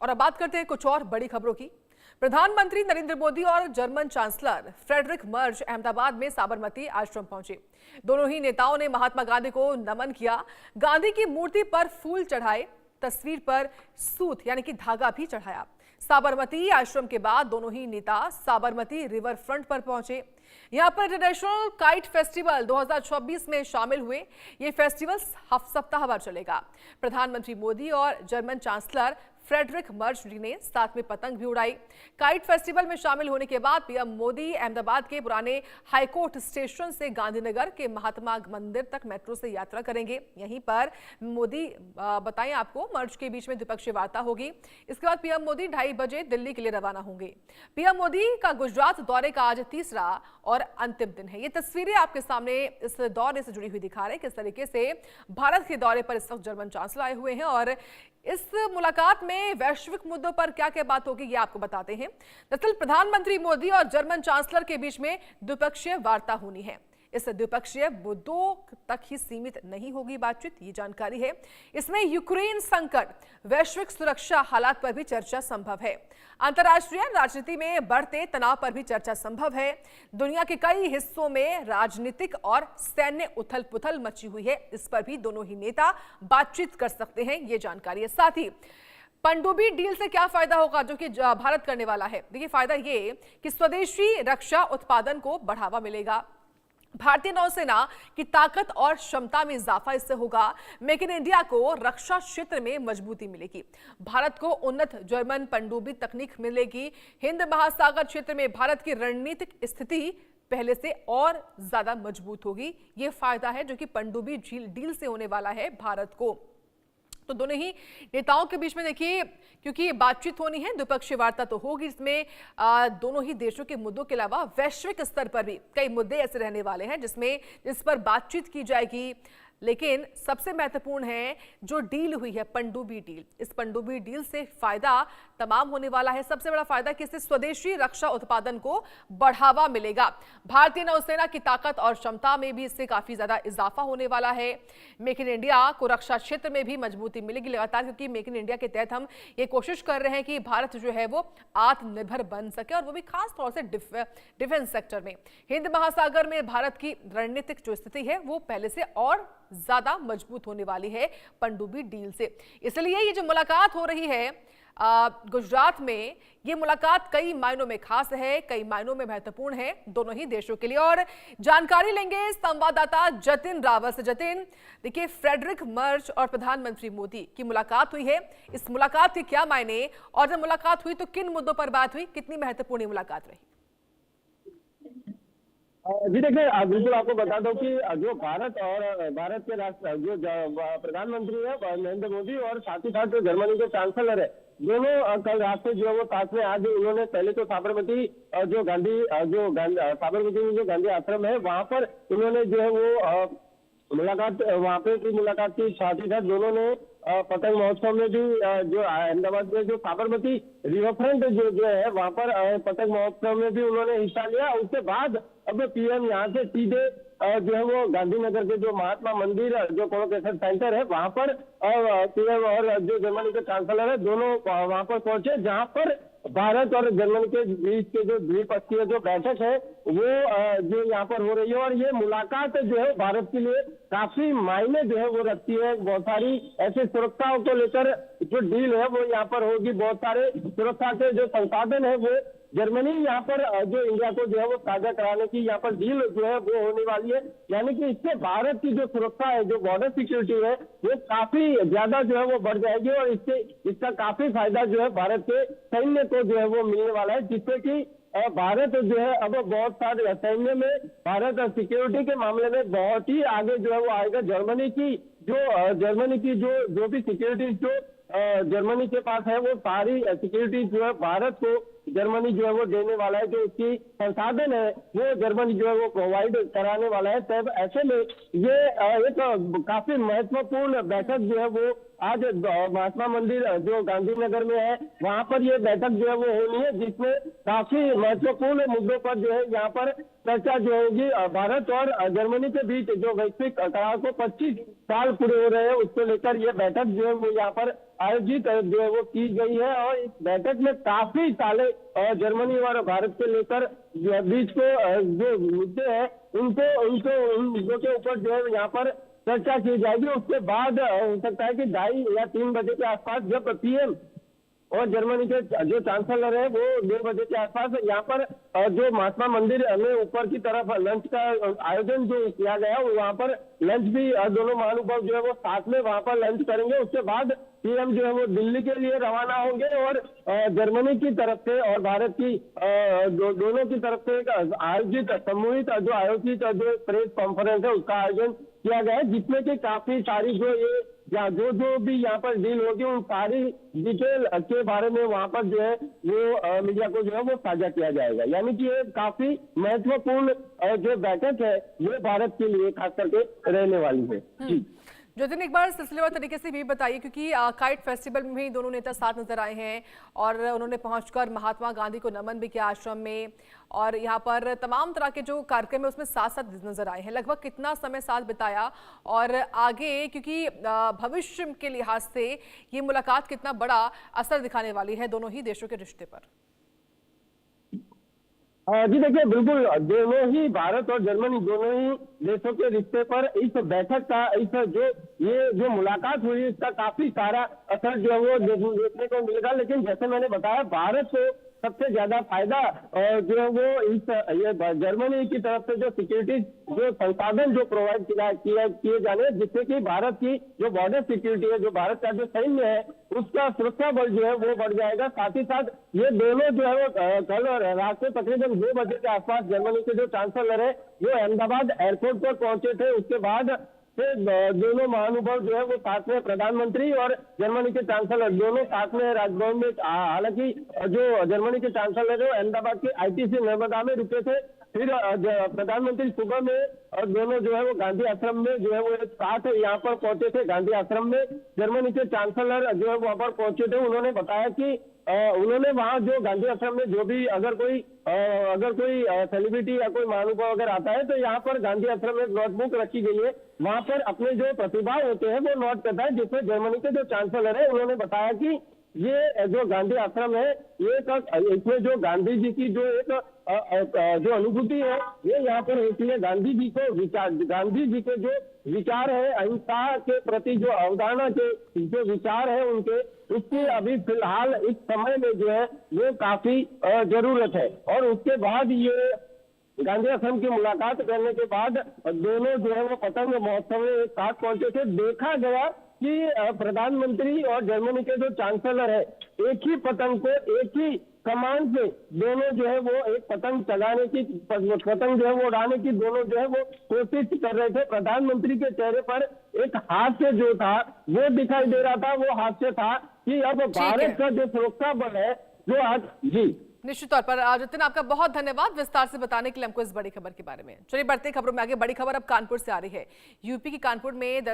और अब बात करते हैं कुछ और बड़ी खबरों की। प्रधानमंत्री नरेंद्र मोदी और German chancellor Friedrich Merz Ahmedabad में साबरमती आश्रम पहुंचे। दोनों ही नेताओं ने महात्मा गांधी को नमन किया, गांधी की मूर्ति पर फूल चढ़ाए, तस्वीर पर सूत यानी कि धागा भी चढ़ाया। साबरमती आश्रम के बाद दोनों ही नेता साबरमती रिवर फ्रंट पर पहुंचे। यहां पर इंटरनेशनल काइट फेस्टिवल 2024 में शामिल हुए। ये फेस्टिवल सप्ताह भर चलेगा। प्रधानमंत्री मोदी और जर्मन चांसलर फ्रेडरिक मर्ज ने साथ में पतंग भी उड़ाई। काइट फेस्टिवल में शामिल होने के बाद पीएम मोदी अहमदाबाद के पुराने हाईकोर्ट स्टेशन से गांधीनगर के महात्मा मंदिर तक मेट्रो से यात्रा करेंगे। यहीं पर मोदी बताएं आपको मर्ज के बीच में द्विपक्षीय वार्ता होगी। इसके बाद पीएम मोदी 2:30 बजे दिल्ली के लिए रवाना होंगे। पीएम मोदी का गुजरात दौरे का आज तीसरा और अंतिम दिन है। ये तस्वीरें आपके सामने इस दौरे से जुड़ी हुई दिखा रहे हैं किस तरीके से भारत के दौरे पर इस वक्त जर्मन चांसलर आए हुए हैं और इस मुलाकात में वैश्विक मुद्दों पर क्या क्या बात होगी ये आपको बताते हैं। दरअसल प्रधानमंत्री मोदी और जर्मन चांसलर के बीच में द्विपक्षीय वार्ता होनी है। इस द्विपक्षीय मुद्दों तक ही सीमित नहीं होगी बातचीत, ये जानकारी है। इसमें यूक्रेन संकट, वैश्विक सुरक्षा हालात पर भी चर्चा संभव है। अंतर्राष्ट्रीय राजनीति में बढ़ते तनाव पर भी चर्चा संभव है। दुनिया के कई हिस्सों में राजनीतिक और सैन्य उथल पुथल मची हुई है। इस पर भी दोनों ही नेता बातचीत कर सकते हैं, ये जानकारी है। साथ ही पनडुब्बी डील से क्या फायदा होगा जो कि भारत करने वाला है। देखिए, फायदा ये कि स्वदेशी रक्षा उत्पादन को बढ़ावा मिलेगा। भारतीय नौसेना की ताकत और क्षमता में इजाफा इससे होगा। मेक इन इंडिया को रक्षा क्षेत्र में मजबूती मिलेगी। भारत को उन्नत जर्मन पनडुब्बी तकनीक मिलेगी। हिंद महासागर क्षेत्र में भारत की रणनीतिक स्थिति पहले से और ज्यादा मजबूत होगी। यह फायदा है जो कि पनडुब्बी डील से होने वाला है भारत को। तो दोनों ही नेताओं के बीच में देखिए, क्योंकि ये बातचीत होनी है, द्विपक्षीय वार्ता तो होगी। इसमें दोनों ही देशों के मुद्दों के अलावा वैश्विक स्तर पर भी कई मुद्दे ऐसे रहने वाले हैं जिस पर बातचीत की जाएगी। लेकिन सबसे महत्वपूर्ण है जो डील हुई है, पनडुब्बी डील। इस पनडुब्बी डील से फायदा तमाम होने वाला है। सबसे बड़ा फायदा कि इससे स्वदेशी रक्षा उत्पादन को बढ़ावा मिलेगा। भारतीय नौसेना की ताकत और क्षमता में भी इससे काफी ज्यादा इजाफा होने वाला है। मेक इन इंडिया को रक्षा क्षेत्र में भी मजबूती मिलेगी लगातार, क्योंकि मेक इन इंडिया के तहत हम ये कोशिश कर रहे हैं कि भारत जो है वो आत्मनिर्भर बन सके, और वो भी खास तौर से डिफेंस सेक्टर में। हिंद महासागर में भारत की रणनीतिक जो स्थिति है वो पहले से और ज्यादा मजबूत होने वाली है पनडुब्बी डील से। इसलिए ये जो मुलाकात हो रही है गुजरात में, ये मुलाकात कई मायनों में खास है, कई मायनों में महत्वपूर्ण है दोनों ही देशों के लिए। और जानकारी लेंगे संवाददाता जतिन रावत से। जतिन, देखिए, फ्रेडरिक मर्ज और प्रधानमंत्री मोदी की मुलाकात हुई है। इस मुलाकात के क्या मायने, और जब मुलाकात हुई तो किन मुद्दों पर बात हुई, कितनी महत्वपूर्ण मुलाकात रही? जी देखिए, बिल्कुल आपको बता दो कि जो भारत के राष्ट्र जो प्रधानमंत्री है नरेंद्र मोदी, और साथ ही साथ जो जर्मनी के चांसलर है, दोनों कल रात से जो है वो साथ में आज उन्होंने पहले तो साबरमती साबरमती में जो गांधी आश्रम है वहां पर उन्होंने जो है वो मुलाकात वहां पे की मुलाकात की। साथ ही साथ दोनों ने पतंग महोत्सव में भी जो अहमदाबाद में जो साबरमती रिवर फ्रंट जो है वहां पर पतंग महोत्सव में भी उन्होंने हिस्सा लिया। उसके बाद अब पीएम यहाँ से सीधे जो है वो गांधीनगर के जो महात्मा मंदिर जो कोलोकेशन सेंटर है वहां पर पीएम और जो जर्मनी के चांसलर है दोनों वहां पर पहुंचे, जहां पर भारत और जर्मनी के बीच के जो द्विपक्षीय जो बैठक है वो जो यहाँ पर हो रही है। और ये मुलाकात जो है भारत के लिए काफी मायने जो है वो रखती है। बहुत सारी ऐसे सुरक्षाओं को लेकर जो डील है वो यहाँ पर होगी। बहुत सारे सुरक्षा के जो संसाधन है वो जर्मनी यहाँ पर जो इंडिया को जो है वो साझा कराने की यहाँ पर डील जो है वो होने वाली है। यानी कि इससे भारत की जो सुरक्षा है, जो बॉर्डर सिक्योरिटी है, वो काफी ज्यादा जो है वो बढ़ जाएगी, और इसका काफी फायदा जो है भारत के सैन्य को जो है वो मिलने वाला है, जिससे कि भारत जो है अब बहुत सारे सैन्य में भारत सिक्योरिटी के मामले में बहुत ही आगे जो है वो आएगा। जर्मनी की जो भी सिक्योरिटी जो जर्मनी के पास है वो सारी सिक्योरिटी जो है भारत को जर्मनी जो है वो देने वाला है। जो उसकी संसाधन है वो जर्मनी जो है वो प्रोवाइड कराने वाला है। तब ऐसे में ये एक काफी महत्वपूर्ण बैठक जो है वो आज महात्मा मंदिर जो गांधीनगर में है वहां पर ये बैठक जो है वो होनी है, जिसमें काफी महत्वपूर्ण मुद्दों पर जो है यहाँ पर चर्चा जो होगी। भारत और जर्मनी के बीच जो वैश्विक करार को 25 साल पूरे हो रहे हैं, उसको लेकर ये बैठक जो है वो यहाँ पर आयोजित जो है वो की गई है। और इस बैठक में काफी सारे जर्मनी और भारत के लेकर बीच को जो मुद्दे हैं उन मुद्दों के ऊपर जो है यहाँ पर चर्चा की जाएगी। उसके बाद हो सकता है कि 2:30 या 3 बजे के आसपास जब पीएम और जर्मनी के जो चांसलर है वो 2 बजे के आसपास यहाँ पर जो महात्मा मंदिर में ऊपर की तरफ लंच का आयोजन जो किया गया वहाँ पर लंच भी दोनों महानुभाव जो है वो साथ में वहाँ पर लंच करेंगे। उसके बाद पीएम जो है वो दिल्ली के लिए रवाना होंगे और जर्मनी की तरफ से और भारत की दोनों की तरफ से आयोजित समूहित जो आयोजित जो प्रेस कॉन्फ्रेंस है उसका आयोजन किया गया है, जिसमें कि काफी सारी जो ये या जो भी यहाँ पर डील होगी उन सारी डिटेल के बारे में वहाँ पर जो है वो मीडिया को जो है वो साझा किया जाएगा। यानी कि ये काफी महत्वपूर्ण जो बैठक है ये भारत के लिए खास करके रहने वाली है। जी ज्योतिन, एक बार सिलसिलेवार तरीके से भी बताइए, क्योंकि काइट फेस्टिवल में भी दोनों नेता साथ नजर आए हैं और उन्होंने पहुंचकर महात्मा गांधी को नमन भी किया आश्रम में, और यहाँ पर तमाम तरह के जो कार्यक्रम है उसमें साथ साथ नजर आए हैं। लगभग कितना समय साथ बिताया और आगे, क्योंकि भविष्य के लिहाज से ये मुलाकात कितना बड़ा असर दिखाने वाली है दोनों ही देशों के रिश्ते पर? जी देखिए, बिल्कुल दोनों ही भारत और जर्मनी दोनों ही देशों के रिश्ते पर इस बैठक का ये जो मुलाकात हुई इसका काफी सारा असर जो है वो देखने को मिलेगा। लेकिन जैसे मैंने बताया, भारत को सबसे ज्यादा फायदा जो है वो ये जर्मनी की तरफ से जो सिक्योरिटी जो संसाधन जो प्रोवाइड किए जाने, जिससे कि भारत की जो बॉर्डर सिक्योरिटी है, जो भारत का जो सैन्य है उसका सुरक्षा बल जो है वो बढ़ जाएगा। साथ ही साथ ये दोनों जो है वो कल रात को तकरीबन 2 बजे के आसपास जर्मनी के जो चांसलर है वो अहमदाबाद एयरपोर्ट पर पहुंचे थे। उसके बाद से दोनों महानुभाव जो है वो साथ में, प्रधानमंत्री और जर्मनी के चांसलर दोनों साथ में राजभवन में, हालांकि जो जर्मनी के चांसलर है अहमदाबाद के आईटीसी नर्मदा में रुके थे। फिर प्रधानमंत्री सुबह में और दोनों जो है वो गांधी आश्रम में जो है वो एक साथ यहाँ पर पहुंचे थे। गांधी आश्रम में जर्मनी के चांसलर जो है वहां पर पहुंचे थे। उन्होंने बताया कि उन्होंने वहां जो गांधी आश्रम में जो भी अगर कोई सेलिब्रिटी या कोई महानुभाव अगर आता है तो यहाँ पर गांधी आश्रम में नोटबुक रखी गई है, वहां पर अपने जो प्रतिभा होते हैं वो नोट करता है। जिसमें जर्मनी के जो चांसलर है उन्होंने बताया कि ये जो गांधी आश्रम है ये इसमें जो गांधी जी की जो एक जो अनुभूति है ये यहाँ पर होती है। गांधी जी के जो विचार है, अहिंसा के प्रति जो अवधारणा के जो विचार है उनके, उसकी अभी फिलहाल इस समय में जो है वो काफी जरूरत है। और उसके बाद ये गांधी आश्रम की मुलाकात करने के बाद दोनों जो है वो पतंग महोत्सव में एक साथ पहुंचे थे। देखा गया कि प्रधानमंत्री और जर्मनी के जो चांसलर है एक ही पतंग को एक ही कमान से दोनों जो है वो एक पतंग चलाने की, पतंग जो है वो उड़ाने की दोनों जो है वो कोशिश कर रहे थे। प्रधानमंत्री के चेहरे पर एक हास्य जो था वो दिखाई दे रहा था। वो हास्य था कि अब भारत का जो सुरक्षा बल है जो आज, जी निश्चित तौर पर जतिन, आपका बहुत धन्यवाद विस्तार से बताने के लिए हमको इस बड़ी खबर के बारे में। चलिए बढ़ते खबरों में आगे। बड़ी खबर अब कानपुर से आ रही है। यूपी के कानपुर में